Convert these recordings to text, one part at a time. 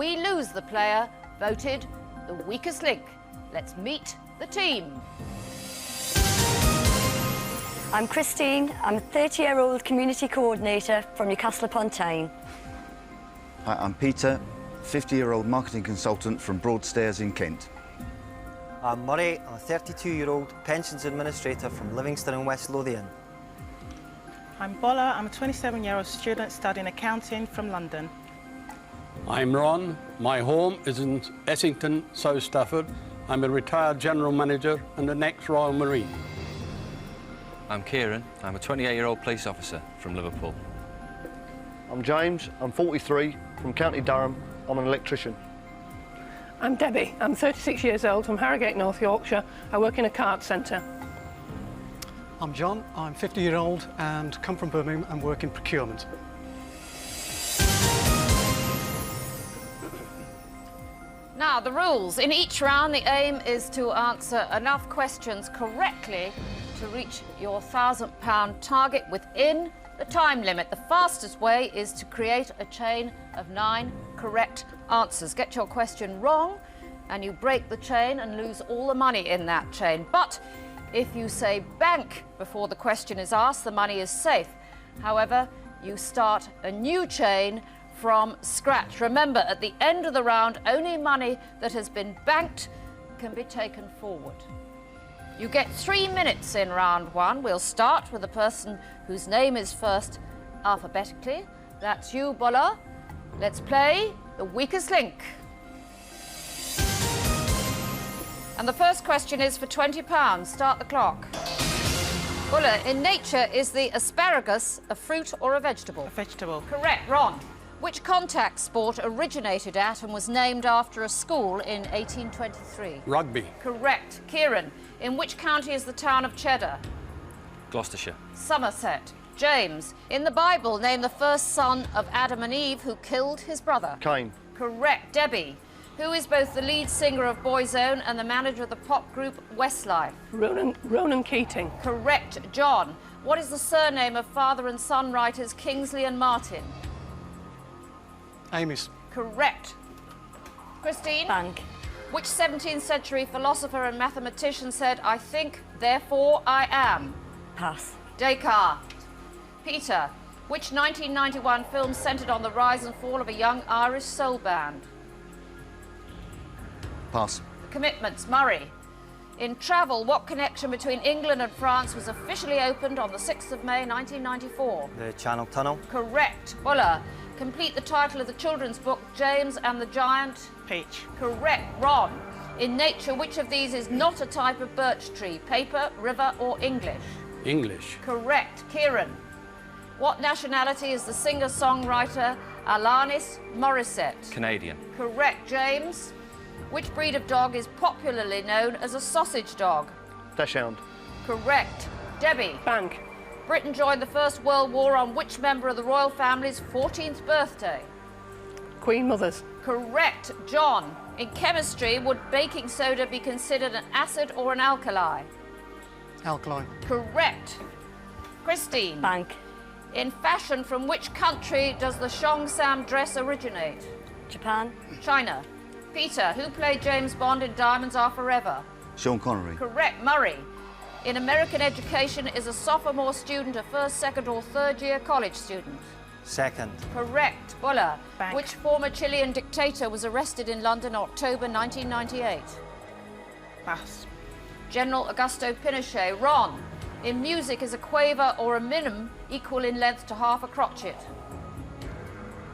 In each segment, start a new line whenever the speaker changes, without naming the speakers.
We lose the player voted the weakest link. Let's meet the team.
I'm Christine. I'm a 30-year-old community coordinator from Newcastle upon Tyne.
Hi, I'm Peter, 50-year-old marketing consultant from Broadstairs in Kent.
I'm Murray. I'm a 32-year-old pensions administrator from Livingston and West Lothian.
I'm Bola. I'm a 27-year-old student studying accounting from London.
I'm Ron. My home is in Essington, South Stafford. I'm a retired general manager and an ex-Royal Marine.
I'm Kieran. I'm a 28-year-old police officer from Liverpool.
I'm James. I'm 43, from County Durham. I'm an electrician.
I'm Debbie. I'm 36 years old from Harrogate, North Yorkshire. I work in a card centre.
I'm John. I'm 50-year-old and come from Birmingham and work in procurement.
Now, the rules. In each round, the aim is to answer enough questions correctly to reach your £1,000 target within the time limit. The fastest way is to create a chain of 9 correct answers. Get your question wrong and you break the chain and lose all the money in that chain. But if you say bank before the question is asked, the money is safe. However, you start a new chain from scratch. Remember, at the end of the round, only money that has been banked can be taken forward. You get 3 minutes in round one. We'll start with the person whose name is first alphabetically. That's you, Bola. Let's play the weakest link. And the first question is for £20. Start the clock. Bola, in nature, is the asparagus a fruit or a vegetable?
A vegetable.
Correct. Ron. Which contact sport originated at and was named after a school in 1823?
Rugby.
Correct. Kieran, in which county is the town of Cheddar?
Gloucestershire.
Somerset. James, in the Bible, name the first son of Adam and Eve who killed his brother.
Cain.
Correct. Debbie, who is both the lead singer of Boyzone and the manager of the pop group Westlife?
Ronan Keating.
Correct. John, what is the surname of father and son writers Kingsley and Martin?
Amis.
Correct. Christine?
Bank.
Which 17th century philosopher and mathematician said, I think, therefore I am?
Pass.
Descartes. Peter, which 1991 film centred on the rise and fall of a young Irish soul band?
Pass.
Commitments. Murray. In travel, what connection between England and France was officially opened on the 6th of May 1994?
The Channel Tunnel.
Correct. Buller. Complete the title of the children's book, James and the Giant.
Peach.
Correct. Ron. In nature, which of these is not a type of birch tree? Paper, river, or English?
English.
Correct. Kieran. What nationality is the singer-songwriter Alanis Morissette?
Canadian.
Correct. James. Which breed of dog is popularly known as a sausage dog?
Dachshund.
Correct. Debbie.
Bank.
Britain joined the First World War on which member of the royal family's 14th birthday?
Queen Mothers.
Correct. John. In chemistry, would baking soda be considered an acid or an alkali?
Alkaline.
Correct. Christine.
Bank.
In fashion, from which country does the Cheongsam dress originate?
Japan.
China. Peter, who played James Bond in Diamonds Are Forever?
Sean Connery.
Correct. Murray. In American education, is a sophomore student a first, second or third year college student?
Second.
Correct. Buller.
Bank.
Which former Chilean dictator was arrested in London in October 1998?
Pass.
General Augusto Pinochet. Ron. In music, is a quaver or a minim equal in length to half a crotchet?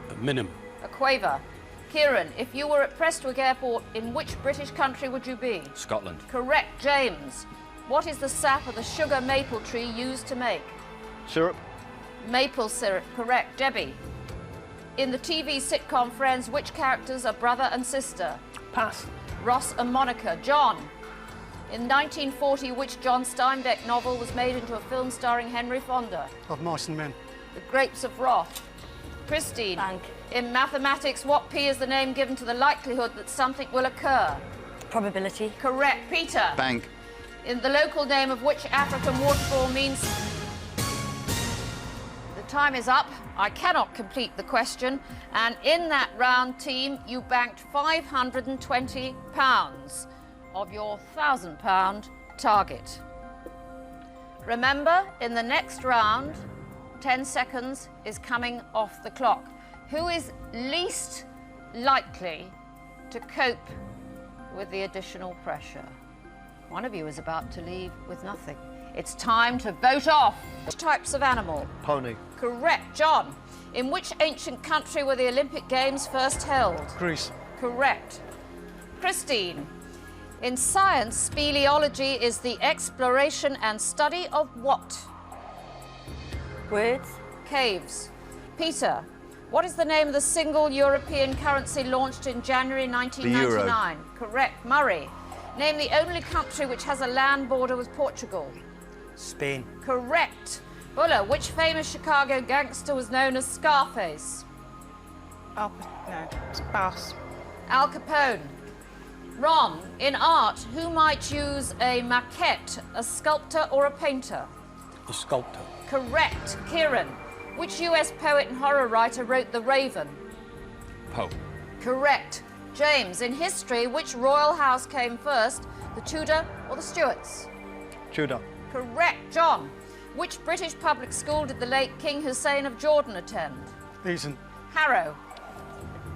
A minim.
A quaver. Kieran, if you were at Prestwick Airport, in which British country would you be?
Scotland.
Correct. James. What is the sap of the sugar maple tree used to make?
Syrup.
Maple syrup. Correct. Debbie. In the TV sitcom Friends, which characters are brother and sister?
Pass.
Ross and Monica. John. In 1940, which John Steinbeck novel was made into a film starring Henry Fonda?
Of Mice and Men.
The Grapes of Wrath. Christine.
Bank.
In mathematics, what P is the name given to the likelihood that something will occur?
Probability.
Correct. Peter.
Bank.
In the local name of which African waterfall means... The Time is up. I cannot complete the question. And in that round, team, you banked £520 of your £1,000 target. Remember, in the next round, 10 seconds is coming off the clock. Who is least likely to cope with the additional pressure? One of you is about to leave with nothing. It's time to vote off. Which types of animal?
Pony.
Correct. John, in which ancient country were the Olympic Games first held?
Greece.
Correct. Christine, in science, speleology is the exploration and study of what?
Words.
Caves. Peter, what is the name of the single European currency launched in January 1999? Correct. Murray, name the only country which has a land border with Portugal.
Spain.
Correct. Buller, which famous Chicago gangster was known as Scarface?
Pass.
Al Capone. Ron, in art, who might use a maquette, a sculptor or a painter?
A sculptor.
Correct. Kieran, which US poet and horror writer wrote The Raven?
Poe.
Correct. James, in history, which royal house came first, the Tudor or the Stuarts?
Tudor.
Correct. John, which British public school did the late King Hussein of Jordan attend?
Eason.
Harrow.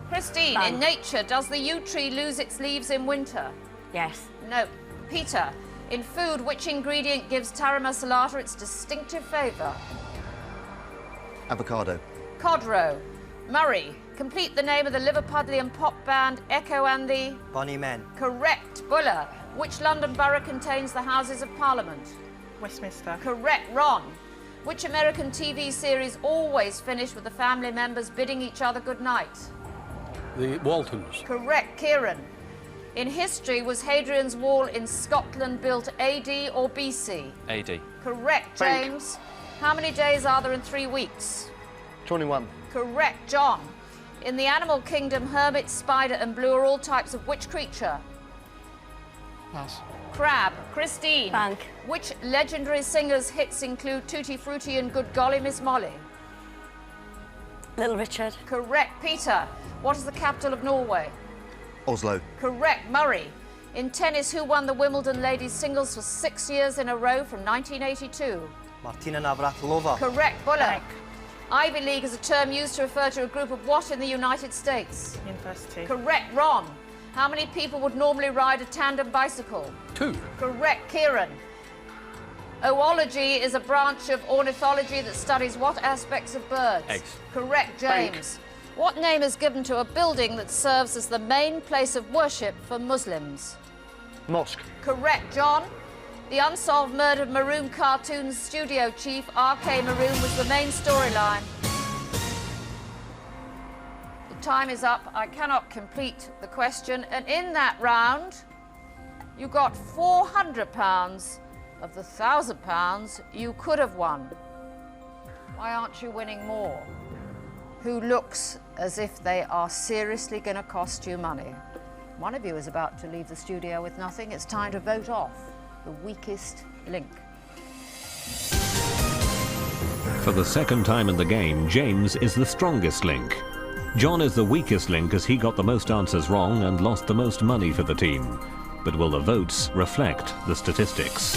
Christine,
Bank.
in nature, does the yew tree lose its leaves in winter?
Yes.
No. Peter, in food, which ingredient gives tara masala its distinctive flavour?
Avocado.
Codro. Murray, complete the name of the Liverpudlian pop band Echo and the...
Bonnie Men.
Correct. Buller, which London borough contains the Houses of Parliament?
Westminster.
Correct. Ron, which American TV series always finished with the family members bidding each other good night?
The Waltons.
Correct. Kieran, in history, was Hadrian's Wall in Scotland built AD or BC?
AD.
Correct.
Bank.
James, how many days are there in 3 weeks?
21.
Correct. John, in the animal kingdom, hermit, spider and blue are all types of which creature?
Pass.
Crab. Christine,
Bank.
which legendary singer's hits include Tutti Frutti and Good Golly Miss Molly?
Little Richard.
Correct. Peter, what is the capital of Norway?
Oslo.
Correct. Murray, in tennis, who won the Wimbledon ladies singles for 6 years in a row from 1982?
Martina Navratilova.
Correct. Buller, Ivy League is a term used to refer to a group of what in the United States?
University.
Correct. Ron, how many people would normally ride a tandem bicycle?
2.
Correct. Kieran, oology is a branch of ornithology that studies what aspects of birds?
Eggs.
Correct. James, what name is given to a building that serves as the main place of worship for Muslims?
Mosque.
Correct. John, the unsolved murder of Maroon Cartoons studio chief R.K. Maroon was the main storyline. The time is up. I cannot complete the question. And in that round, you got £400 of the £1,000 you could have won. Why aren't you winning more? Who looks as if they are seriously going to cost you money? One of you is about to leave the studio with nothing. It's time to vote off the weakest link.
For the second time in the game, James is the strongest link. John is the weakest link as he got the most answers wrong and lost the most money for the team. But will the votes reflect the statistics?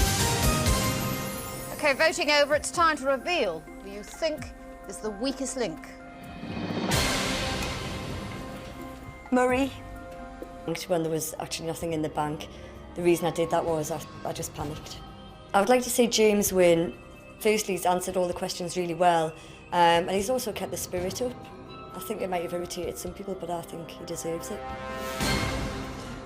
Okay, voting over, it's time to reveal who you think is the weakest link.
Murray. When there was actually nothing in the bank. The reason I did that was I just panicked. I would like to say James win. Firstly, he's answered all the questions really well, and he's also kept the spirit up. I think it might have irritated some people, but I think he deserves it.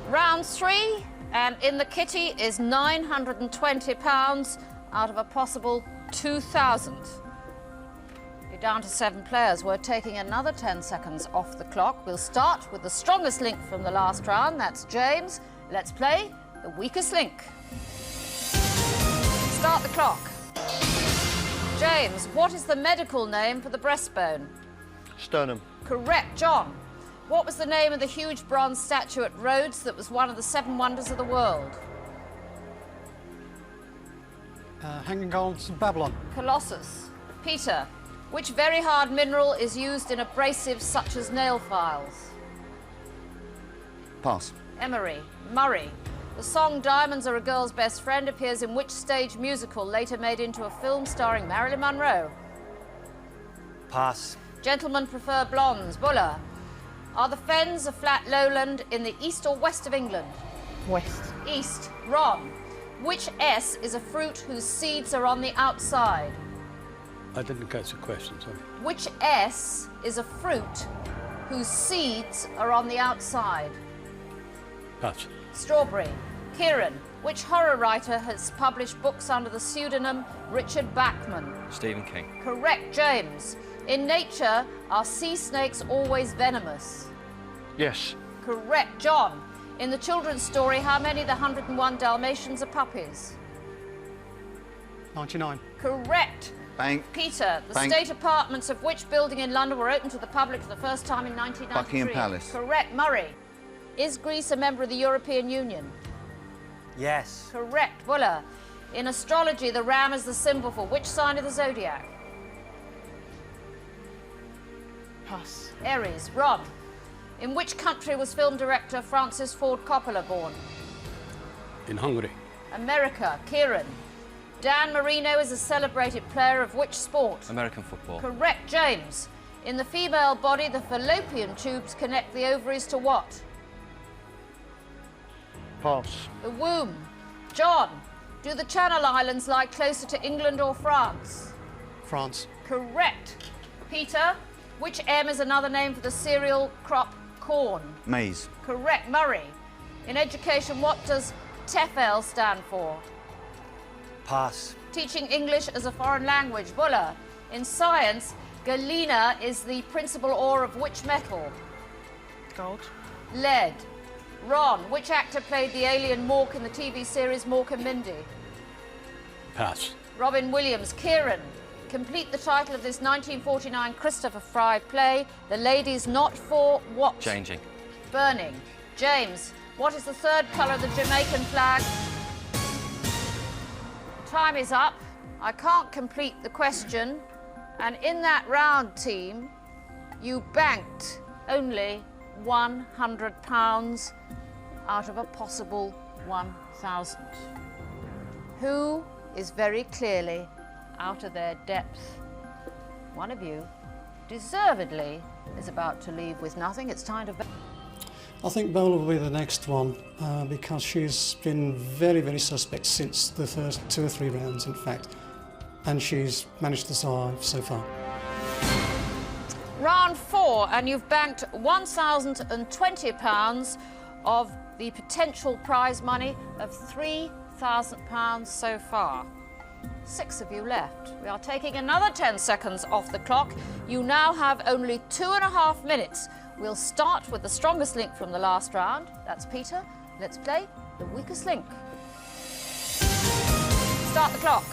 Round 3, and in the kitty is £920 out of a possible 2,000. You're down to 7 players. We're taking another 10 seconds off the clock. We'll start with the strongest link from the last round. That's James. Let's play the weakest link. Start the clock. James, what is the medical name for the breastbone?
Sternum.
Correct. John, what was the name of the huge bronze statue at Rhodes that was one of the 7 wonders of the world?
Hanging Gardens of Babylon.
Colossus. Peter, Which very hard mineral is used in abrasives such as nail files?
Pass.
Emery. Murray. The song Diamonds Are a Girl's Best Friend appears in which stage musical later made into a film starring Marilyn Monroe?
Pass.
Gentlemen prefer blondes. Buller. Are the fens a flat lowland in the east or west of England?
West.
East. Ron. Which S is a fruit whose seeds are on the outside?
I didn't catch the question, sorry.
Which S is a fruit whose seeds are on the outside?
Pass.
Strawberry. Kieran. Which horror writer has published books under the pseudonym Richard Bachman?
Stephen King.
Correct, James. In nature, are sea snakes always venomous?
Yes.
Correct, John. In the children's story, how many of the 101 Dalmatians are puppies?
99.
Correct.
Bank.
Peter, the
Bank.
state apartments of which building in London were open to the public for the first time in 1993?
Buckingham Palace.
Correct, Murray. Is Greece a member of the European Union?
Yes.
Correct, Buller. In astrology, the ram is the symbol for which sign of the zodiac?
Pass.
Aries. Ron. In which country was film director Francis Ford Coppola born?
In Hungary.
America. Kieran. Dan Marino is a celebrated player of which sport?
American football.
Correct, James. In the female body, the fallopian tubes connect the ovaries to what?
Pass.
The womb. John. Do the Channel Islands lie closer to England or France?
France.
Correct. Peter. Which M is another name for the cereal crop corn?
Maize.
Correct, Murray. In education, what does TEFL stand for?
Pass.
Teaching English as a foreign language. Buller. In science, galena is the principal ore of which metal?
Gold.
Lead. Ron. Which actor played the alien Mork in the TV series Mork and Mindy?
Pass.
Robin Williams. Kieran. Complete the title of this 1949 Christopher Fry play, The Ladies Not For What?
Changing.
Burning. James. What is the third colour of the Jamaican flag? Time is up. I can't complete the question. And in that round, team, you banked only £100 out of a possible 1,000. Who is very clearly out of their depth? One of you, deservedly, is about to leave with nothing. It's time to...
I think Bola will be the next one because she's been very, very suspect since the first 2 or 3 rounds, in fact, and she's managed to survive so far.
Round 4, and you've banked £1,020 of the potential prize money of £3,000 so far. 6 of you left. We are taking another 10 seconds off the clock. You now have only 2.5 minutes. We'll start with the strongest link from the last round. That's Peter. Let's play the weakest link. Start the clock.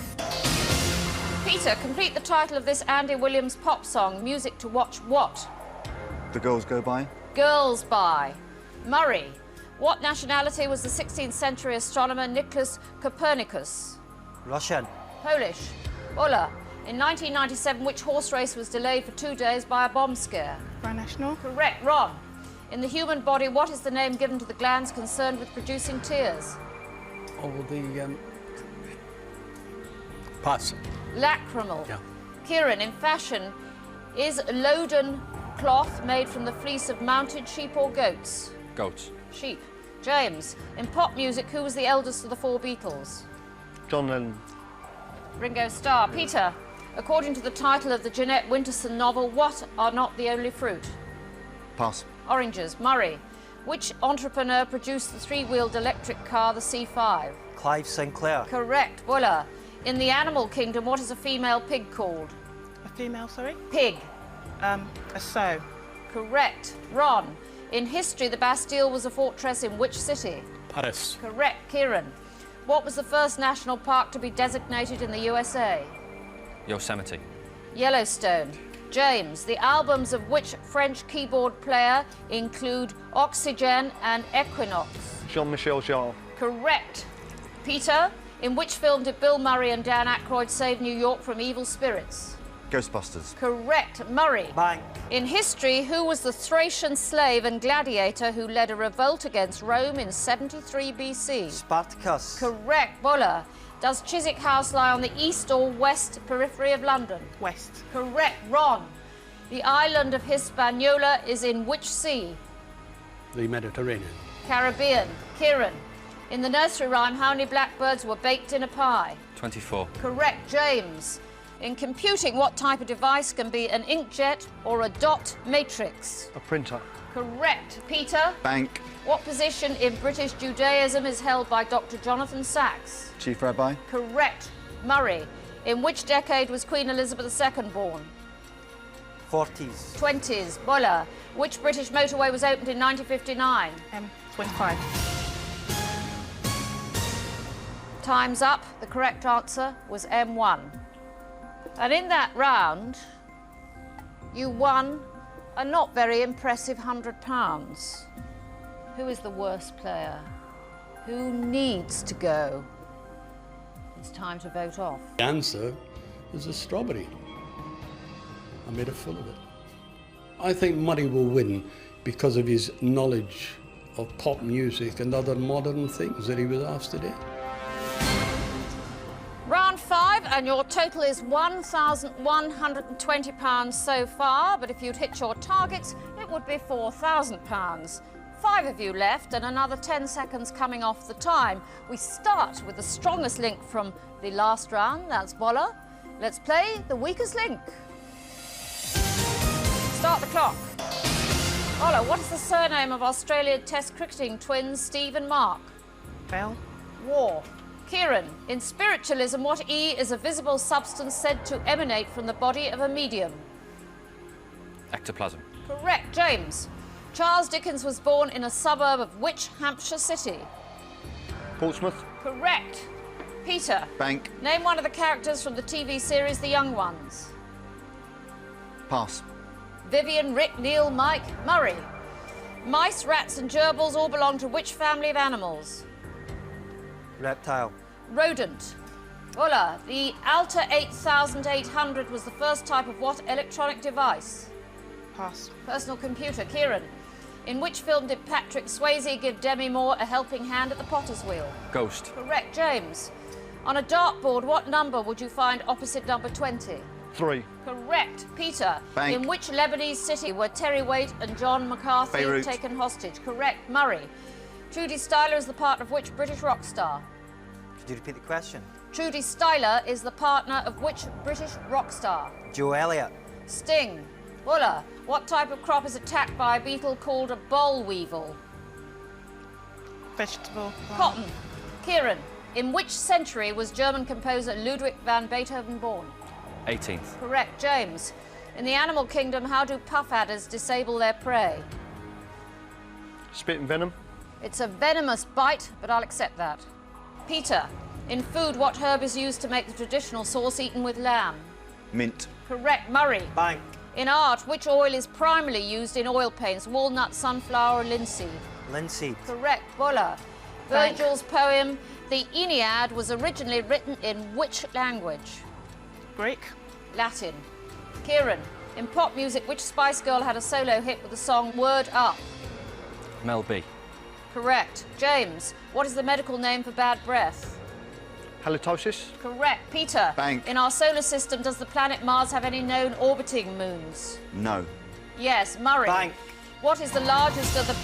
Peter, complete the title of this Andy Williams pop song, Music to Watch What?
The Girls Go By.
Girls By. Murray. What nationality was the 16th century astronomer Nicholas Copernicus?
Russian.
Polish. Buller. In 1997, which horse race was delayed for 2 days by a bomb scare?
Binational.
Correct. Ron. In the human body, what is the name given to the glands concerned with producing tears?
Oh, the... Pass.
Lacrimal.
Yeah.
Kieran, in fashion, is Loden cloth made from the fleece of mounted sheep or goats?
Goats.
Sheep. James, in pop music, who was the eldest of the 4 Beatles?
John Lennon.
Ringo Starr. Peter, according to the title of the Jeanette Winterson novel, what are not the only fruit?
Pass.
Oranges. Murray, which entrepreneur produced the 3-wheeled electric car, the C5?
Clive Sinclair.
Correct. Buller, in the animal kingdom, what is a female pig called?
A female, sorry?
Pig.
A sow.
Correct. Ron, in history, the Bastille was a fortress in which city?
Paris.
Correct. Kieran, what was the first national park to be designated in the USA?
Yosemite.
Yellowstone. James, the albums of which French keyboard player include Oxygen and Equinox?
Jean-Michel Jarre.
Correct. Peter, in which film did Bill Murray and Dan Aykroyd save New York from evil spirits?
Ghostbusters.
Correct. Murray.
Bank.
In history, who was the Thracian slave and gladiator who led a revolt against Rome in 73 BC?
Spartacus.
Correct. Buller. Does Chiswick House lie on the east or west periphery of London?
West.
Correct. Ron. The island of Hispaniola is in which sea?
The Mediterranean.
Caribbean. Kieran. In the nursery rhyme, how many blackbirds were baked in a pie?
24.
Correct. James. In computing, what type of device can be an inkjet or a dot matrix?
A printer.
Correct. Peter.
Bank.
What position in British Judaism is held by Dr. Jonathan Sacks?
Chief Rabbi.
Correct. Murray. In which decade was Queen Elizabeth II born?
40s.
20s. Buller. Which British motorway was opened in 1959?
M25.
Time's up. The correct answer was M1. And in that round, you won a not very impressive £100. Who is the worst player? Who needs to go? It's time to vote off.
The answer is a strawberry. I made a fool of it. I think Murray will win because of his knowledge of pop music and other modern things that he was asked today.
Round 5, and your total is £1,120 so far, but if you'd hit your targets, it would be £4,000. 5 of you left and another 10 seconds coming off the time. We start with the strongest link from the last round, that's Bola. Let's play the weakest link. Start the clock. Bola, what is the surname of Australian Test cricketing twins Steve and Mark?
Bell.
War. Kieran, in spiritualism, what E is a visible substance said to emanate from the body of a medium?
Ectoplasm.
Correct. James, Charles Dickens was born in a suburb of which Hampshire city?
Portsmouth.
Correct. Peter,
Bank.
name one of the characters from the TV series The Young Ones.
Pass.
Vivian, Rick, Neil, Mike, Murray. Mice, rats and gerbils all belong to which family of animals?
Reptile.
Rodent. Ulla, the Alta 8800 was the first type of what electronic device?
Pass.
Personal computer. Kieran, in which film did Patrick Swayze give Demi Moore a helping hand at the potter's wheel?
Ghost.
Correct. James, on a dartboard, what number would you find opposite number 20?
3.
Correct. Peter,
Bank.
in which Lebanese city were Terry Waite and John McCarthy
Beirut.
taken hostage? Correct. Murray, Trudy Styler is the partner of which British rock star?
Could you repeat the question?
Trudy Styler is the partner of which British rock star?
Joe Elliott.
Sting. Buller, what type of crop is attacked by a beetle called a boll weevil?
Vegetable.
Cotton. Kieran, in which century was German composer Ludwig van Beethoven born?
18th.
Correct. James, in the animal kingdom, how do puff adders disable their prey?
Spit and venom.
It's a venomous bite, but I'll accept that. Peter, in food, what herb is used to make the traditional sauce eaten with lamb?
Mint.
Correct. Murray,
Bank.
in art, which oil is primarily used in oil paints? Walnut, sunflower, or linseed?
Linseed.
Correct. Buller,
Bank.
Virgil's poem, The Aeneid, was originally written in which language?
Greek.
Latin. Kieran, in pop music, which Spice Girl had a solo hit with the song Word Up?
Mel B.
Correct. James, what is the medical name for bad breath?
Halitosis.
Correct. Peter,
Bank.
in our solar system, does the planet Mars have any known orbiting moons?
No.
Yes. Murray,
Bank.
what is the largest of the...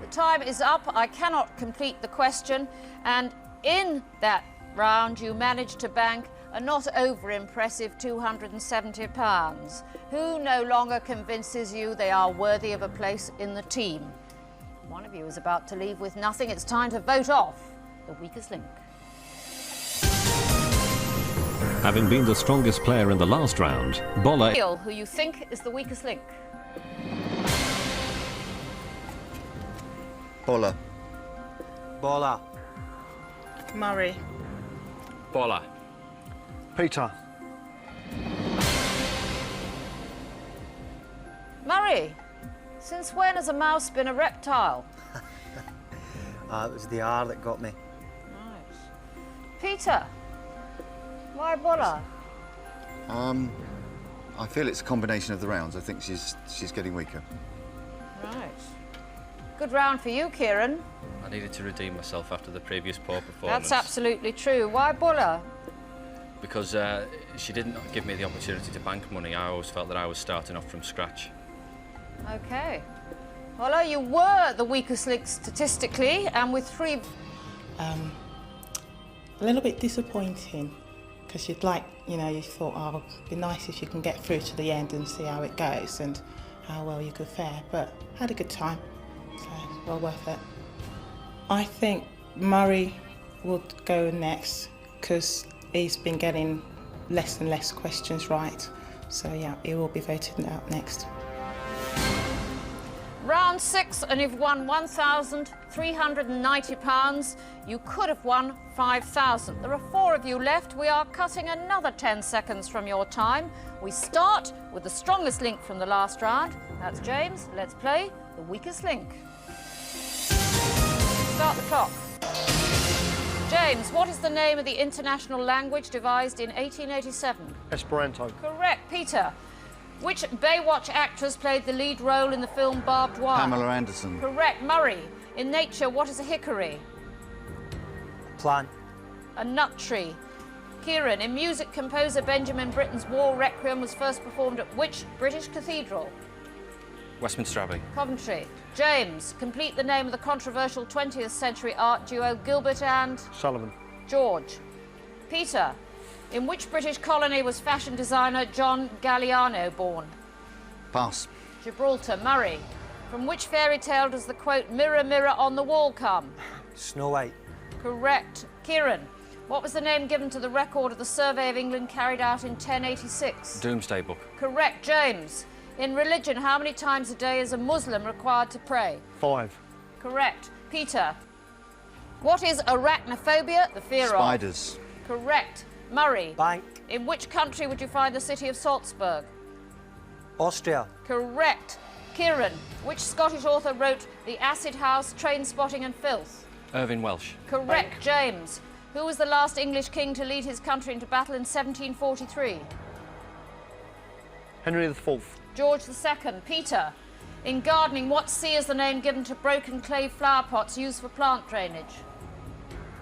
The time is up. I cannot complete the question, and in that round you managed to bank a not over-impressive £270. Who no longer convinces you they are worthy of a place in the team? One of you is about to leave with nothing. It's time to vote off the weakest link.
Having been the strongest player in the last round, Bola...
Who you think is the weakest link?
Bola.
Bola.
Murray.
Bola.
Peter.
Murray, since when has a mouse been a reptile?
It was the R that got me.
Right. Peter, Why Buller?
I feel it's a combination of the rounds. I think she's getting weaker.
Right. Good round for you, Kieran.
I needed to redeem myself after the previous poor performance.
That's absolutely true. Why Buller?
Because she didn't give me the opportunity to bank money. I always felt that I was starting off from scratch.
OK. Although you were the weakest link statistically, and with 3...
A little bit disappointing, because you'd like, you know, you thought, oh, it'd be nice if you can get through to the end and see how it goes and how well you could fare, but had a good time, so well worth it. I think Murray would go next, because he's been getting less and less questions right, so yeah, he will be voted out next.
Round 6, and you've won £1,390. You could have won £5,000. There are 4 of you left. We are cutting another 10 seconds from your time. We start with the strongest link from the last round. That's James. Let's play the weakest link. Start the clock. James, what is the name of the international language devised in 1887?
Esperanto.
Correct. Peter, which Baywatch actress played the lead role in the film Barbed Wire?
Pamela Anderson.
Correct. Murray, in nature, what is a hickory?
Plan.
A nut tree. Kieran, in music, composer Benjamin Britten's War Requiem was first performed at which British cathedral?
Westminster Abbey.
Coventry. James, complete the name of the controversial 20th century art duo Gilbert and...
Sullivan.
George. Peter, in which British colony was fashion designer John Galliano born?
Pass.
Gibraltar. Murray, from which fairy tale does the quote, "Mirror, mirror on the wall" come?
Snow White.
Correct. Kieran, what was the name given to the record of the survey of England carried out in 1086?
Doomsday Book.
Correct. James, in religion, how many times a day is a Muslim required to pray?
5.
Correct. Peter, what is arachnophobia? The fear of...
Spiders.
Correct. Murray,
Bank.
in which country would you find the city of Salzburg?
Austria.
Correct. Kieran, which Scottish author wrote The Acid House, Train Spotting and Filth?
Irving Welsh.
Correct. James, who was the last English king to lead his country into battle in 1743?
Henry IV.
George II. Peter, in gardening, what sea is the name given to broken clay flower pots used for plant drainage?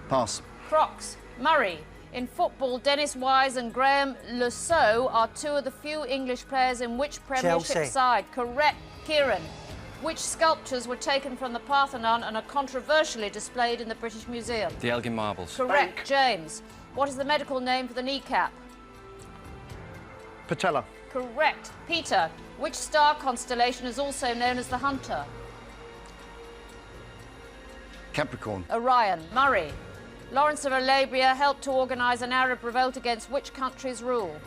Pass.
Crocs. Murray, in football, Dennis Wise and Graham Lusseau are 2 of the few English players in which Premiership
Chelsea.
side? Correct. Kieran, which sculptures were taken from the Parthenon and are controversially displayed in the British Museum?
The Elgin Marbles.
Correct.
Bank.
James, what is the medical name for the kneecap?
Patella.
Correct. Peter, which star constellation is also known as the Hunter?
Capricorn.
Orion. Murray, Lawrence of Arabia helped to organise an Arab revolt against which country's rule?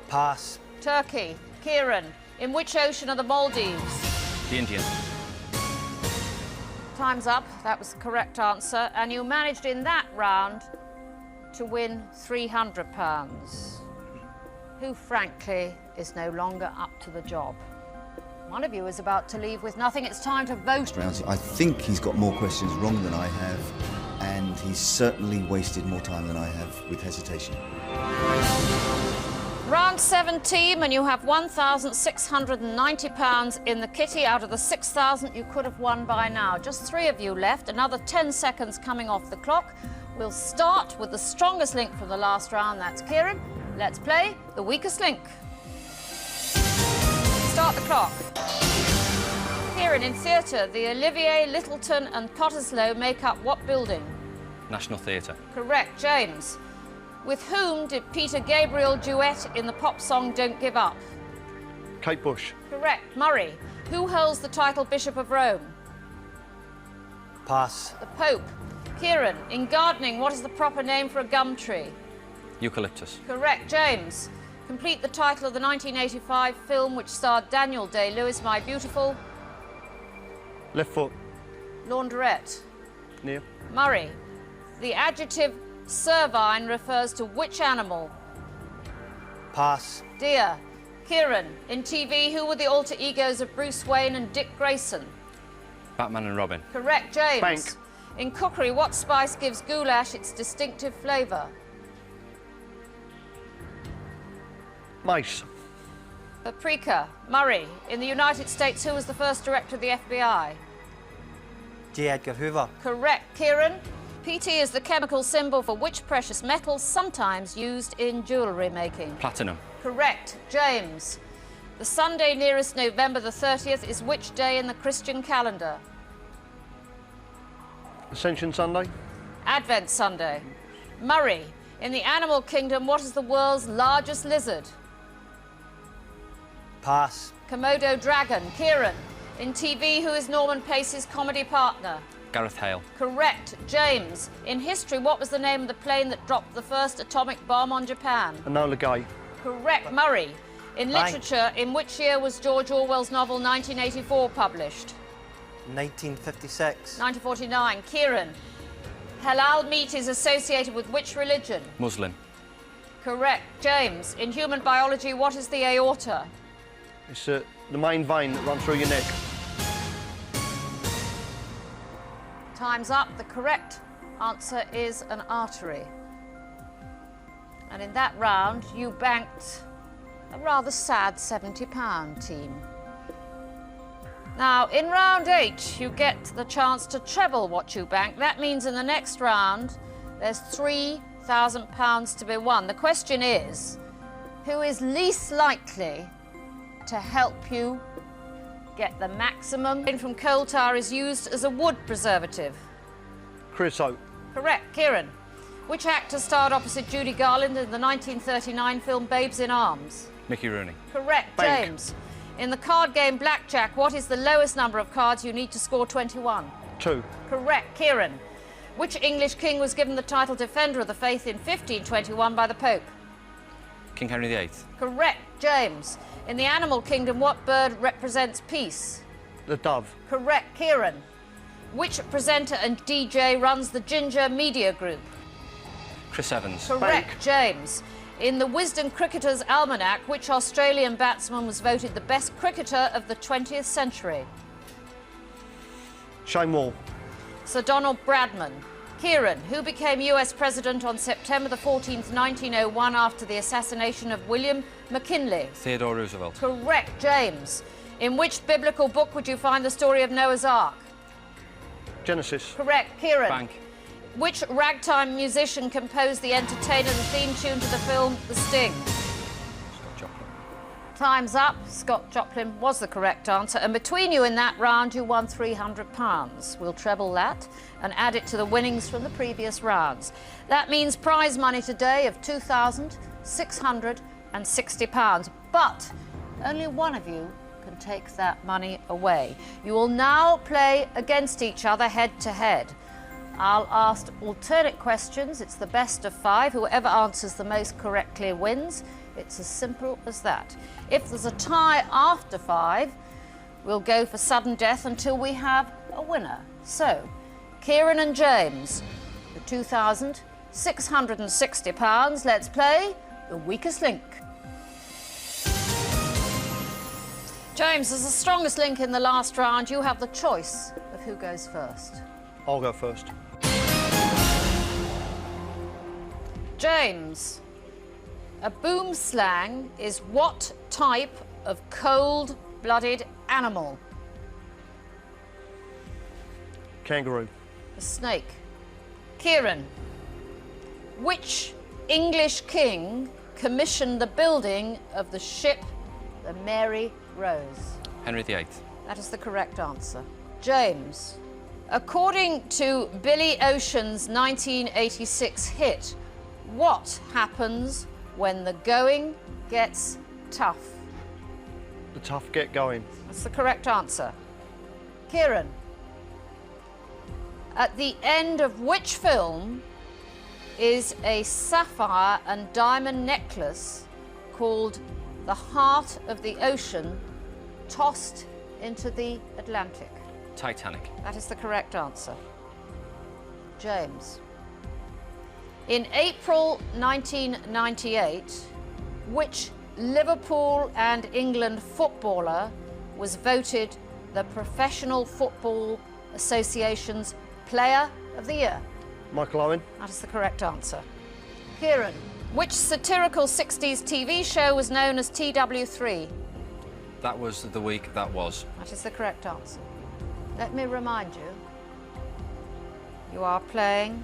Pass.
Turkey. Kieran, in which ocean are the Maldives?
The Indian.
Time's up. That was the correct answer. And you managed in that round to win £300, who, frankly, is no longer up to the job. One of you is about to leave with nothing. It's time to vote.
I think he's got more questions wrong than I have, and he's certainly wasted more time than I have with hesitation.
Round 7, team, and you have £1,690 in the kitty out of the 6,000 you could have won by now. Just 3 of you left, another 10 seconds coming off the clock. We'll start with the strongest link from the last round, that's Kieran. Let's play the weakest link. Start the clock. Kieran, in theatre, the Olivier, Lyttelton and Cottesloe make up what building?
National Theatre.
Correct. James, with whom did Peter Gabriel duet in the pop song Don't Give Up?
Kate Bush.
Correct. Murray, who holds the title Bishop of Rome?
Pass.
The Pope. Kieran, in gardening, what is the proper name for a gum tree?
Eucalyptus.
Correct. James, complete the title of the 1985 film which starred Daniel Day-Lewis, My Beautiful...
Left foot.
Laundrette.
Near.
Murray, the adjective cervine refers to which animal?
Pass.
Deer. Kieran, in TV, who were the alter egos of Bruce Wayne and Dick Grayson?
Batman and Robin.
Correct. James.
Bank.
In cookery, what spice gives goulash its distinctive flavour?
Mace.
Paprika. Murray. In the United States, who was the first director of the FBI?
J. Edgar Hoover.
Correct. Kieran. PT is the chemical symbol for which precious metal sometimes used in jewellery making?
Platinum.
Correct. James. The Sunday nearest November the 30th is which day in the Christian calendar?
Ascension Sunday.
Advent Sunday. Murray. In the animal kingdom, what is the world's largest lizard?
Pass.
Komodo dragon. Kieran. In TV, who is Norman Pacey's comedy partner?
Gareth Hale.
Correct. James. In history, what was the name of the plane that dropped the first atomic bomb on Japan?
Enola Gay.
Correct. Murray. In literature, in which year was George Orwell's novel 1984 published?
1956.
1949. Kieran. Halal meat is associated with which religion?
Muslim.
Correct. James. In human biology, what is the aorta?
It's the main vein that runs through your neck.
Time's up. The correct answer is an artery. And in that round, you banked a rather sad £70, team. Now, in round 8, you get the chance to treble what you bank. That means in the next round, there's £3,000 to be won. The question is, who is least likely to help you get the maximum? From coal tar is used as a wood preservative.
Creosote.
Correct. Kieran. Which actor starred opposite Judy Garland in the 1939 film Babes in Arms?
Mickey Rooney.
Correct.
Bank.
James. In the card game Blackjack, what is the lowest number of cards you need to score 21?
2.
Correct. Kieran. Which English king was given the title Defender of the Faith in 1521 by the Pope?
King Henry VIII.
Correct. James. In the animal kingdom, what bird represents peace?
The dove.
Correct. Kieran. Which presenter and DJ runs the Ginger Media Group?
Chris Evans.
Correct.
Bank.
James. In the Wisden Cricketers' Almanac, which Australian batsman was voted the best cricketer of the 20th century?
Shane Wall.
Sir Donald Bradman. Kieran, who became US President on September the 14th, 1901 after the assassination of William McKinley?
Theodore Roosevelt.
Correct. James. In which biblical book would you find the story of Noah's Ark?
Genesis.
Correct. Kieran.
Bank.
Which ragtime musician composed the Entertainer, the theme tune to the film The Sting?
Scott Joplin.
Time's up. Scott Joplin was the correct answer. And between you in that round, you won £300. We'll treble that and add it to the winnings from the previous rounds. That means prize money today of £2,660. But only one of you can take that money away. You will now play against each other head to head. I'll ask alternate questions. It's the best of 5. Whoever answers the most correctly wins. It's as simple as that. If there's a tie after 5, we'll go for sudden death until we have a winner. So, Kieran and James, the £2,660. Let's play the weakest link. James, as the strongest link in the last round, you have the choice of who goes first.
I'll go first.
James, a boomslang is what type of cold-blooded animal?
Kangaroo.
A snake. Kieran, which English king commissioned the building of the ship the Mary Rose?
Henry VIII.
That is the correct answer. James, according to Billy Ocean's 1986 hit, what happens when the going gets tough?
The tough get going.
That's the correct answer. Kieran, at the end of which film is a sapphire and diamond necklace called The Heart of the Ocean tossed into the Atlantic?
Titanic.
That is the correct answer. James. In April 1998, which Liverpool and England footballer was voted the Professional Football Association's Player of the Year?
Michael Owen.
That is the correct answer. Kieran, Which satirical 60s TV show was known as TW3?
That was the week that was.
That is the correct answer. Let me remind you, you are playing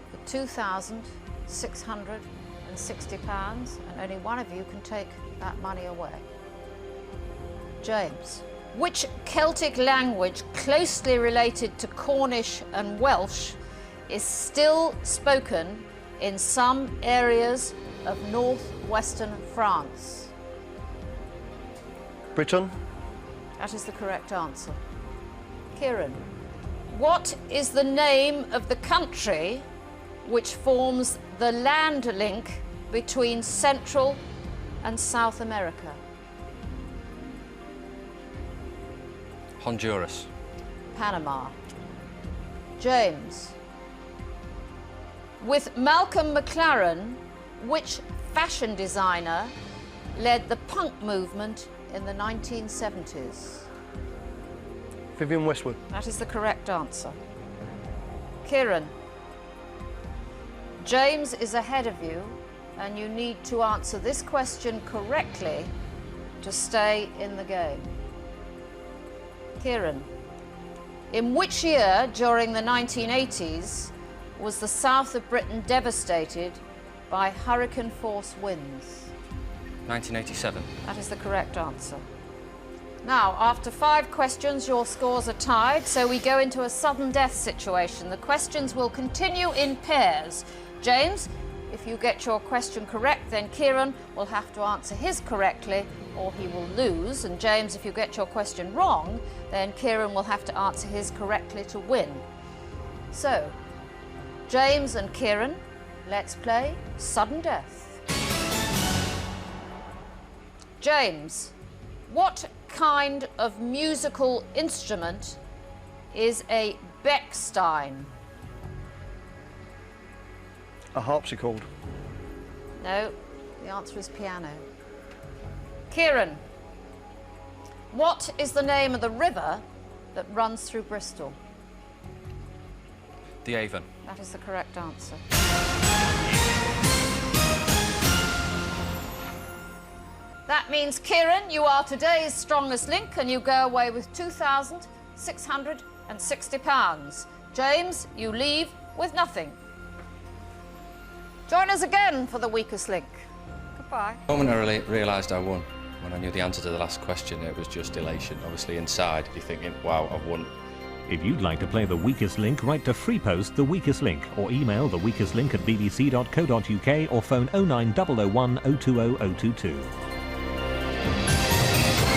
for £2,660 and only one of you can take that money away. James, which Celtic language closely related to Cornish and Welsh is still spoken in some areas of northwestern France?
Britain.
That is the correct answer. Kieran, what is the name of the country which forms the land link between Central and South America?
Honduras.
Panama. James, with Malcolm McLaren, which fashion designer led the punk movement in the 1970s?
Vivienne Westwood.
That is the correct answer. Kieran, James is ahead of you and you need to answer this question correctly to stay in the game. Kieran, in which year during the 1980s was the south of Britain devastated by hurricane force winds?
1987.
That is the correct answer. Now, after 5 questions, your scores are tied, so we go into a sudden death situation. The questions will continue in pairs. James, if you get your question correct, then Kieran will have to answer his correctly or he will lose. And James, if you get your question wrong, then Kieran will have to answer his correctly to win. So, James and Kieran, let's play sudden death. James, what kind of musical instrument is a Bechstein?
A harpsichord.
No, the answer is piano. Kieran, what is the name of the river that runs through Bristol?
The Avon.
That is the correct answer. That means, Kieran, you are today's strongest link and you go away with £2,660. James, you leave with nothing. Join us again for the weakest link. Goodbye.
The moment I realised I won, when I knew the answer to the last question, it was just elation. Obviously inside, you're thinking, wow, I've won.
If you'd like to play The Weakest Link, write to FreePost The Weakest Link or email theweakestlink@bbc.co.uk or phone 09001 020 022.